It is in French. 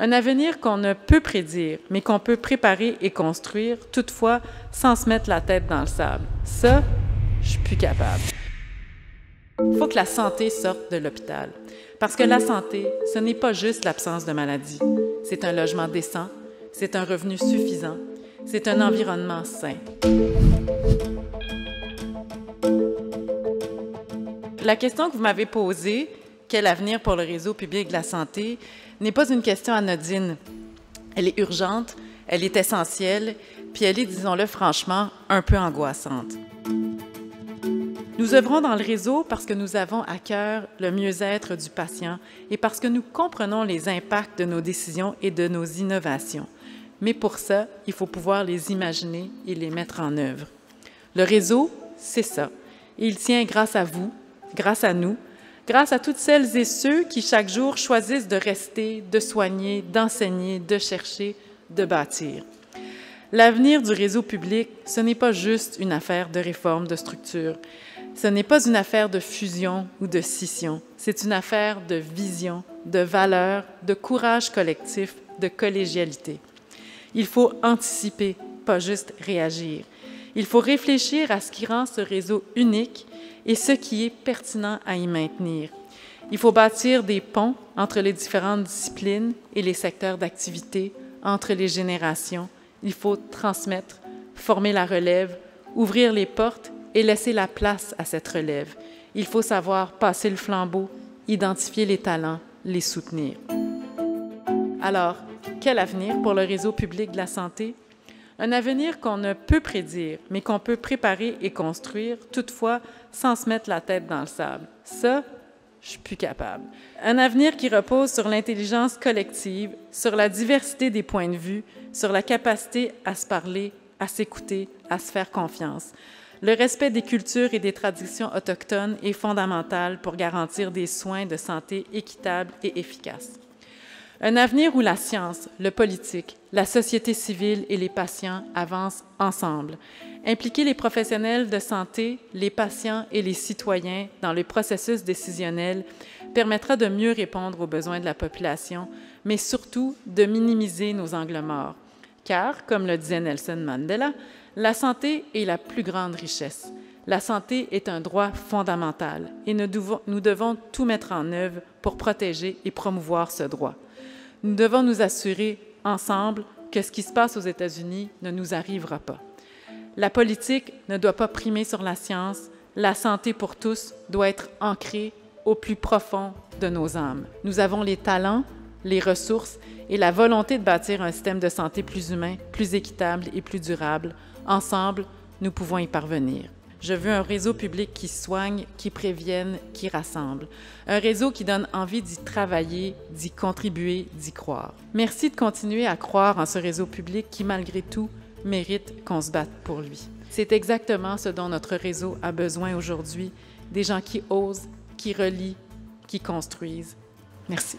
Un avenir qu'on ne peut prédire, mais qu'on peut préparer et construire, toutefois, sans se mettre la tête dans le sable. Ça, je suis plus capable. Il faut que la santé sorte de l'hôpital. Parce que la santé, ce n'est pas juste l'absence de maladie. C'est un logement décent, c'est un revenu suffisant, c'est un environnement sain. La question que vous m'avez posée, quel avenir pour le réseau public de la santé, n'est pas une question anodine. Elle est urgente, elle est essentielle, puis elle est, disons-le franchement, un peu angoissante. Nous œuvrons dans le réseau parce que nous avons à cœur le mieux-être du patient et parce que nous comprenons les impacts de nos décisions et de nos innovations. Mais pour ça, il faut pouvoir les imaginer et les mettre en œuvre. Le réseau, c'est ça. Et il tient grâce à vous, grâce à nous, grâce à toutes celles et ceux qui, chaque jour, choisissent de rester, de soigner, d'enseigner, de chercher, de bâtir. L'avenir du réseau public, ce n'est pas juste une affaire de réforme de structure. Ce n'est pas une affaire de fusion ou de scission. C'est une affaire de vision, de valeur, de courage collectif, de collégialité. Il faut anticiper, pas juste réagir. Il faut réfléchir à ce qui rend ce réseau unique et ce qui est pertinent à y maintenir. Il faut bâtir des ponts entre les différentes disciplines et les secteurs d'activité, entre les générations. Il faut transmettre, former la relève, ouvrir les portes et laisser la place à cette relève. Il faut savoir passer le flambeau, identifier les talents, les soutenir. Alors, quel avenir pour le réseau public de la santé? Un avenir qu'on ne peut prédire, mais qu'on peut préparer et construire, toutefois, sans se mettre la tête dans le sable. Ça, je suis plus capable. Un avenir qui repose sur l'intelligence collective, sur la diversité des points de vue, sur la capacité à se parler, à s'écouter, à se faire confiance. Le respect des cultures et des traditions autochtones est fondamental pour garantir des soins de santé équitables et efficaces. Un avenir où la science, le politique, la société civile et les patients avancent ensemble. Impliquer les professionnels de santé, les patients et les citoyens dans le processus décisionnel permettra de mieux répondre aux besoins de la population, mais surtout de minimiser nos angles morts. Car, comme le disait Nelson Mandela, la santé est la plus grande richesse. La santé est un droit fondamental et nous devons tout mettre en œuvre pour protéger et promouvoir ce droit. Nous devons nous assurer ensemble que ce qui se passe aux États-Unis ne nous arrivera pas. La politique ne doit pas primer sur la science. La santé pour tous doit être ancrée au plus profond de nos âmes. Nous avons les talents, les ressources et la volonté de bâtir un système de santé plus humain, plus équitable et plus durable. Ensemble, nous pouvons y parvenir. Je veux un réseau public qui soigne, qui prévienne, qui rassemble. Un réseau qui donne envie d'y travailler, d'y contribuer, d'y croire. Merci de continuer à croire en ce réseau public qui, malgré tout, mérite qu'on se batte pour lui. C'est exactement ce dont notre réseau a besoin aujourd'hui, des gens qui osent, qui relient, qui construisent. Merci.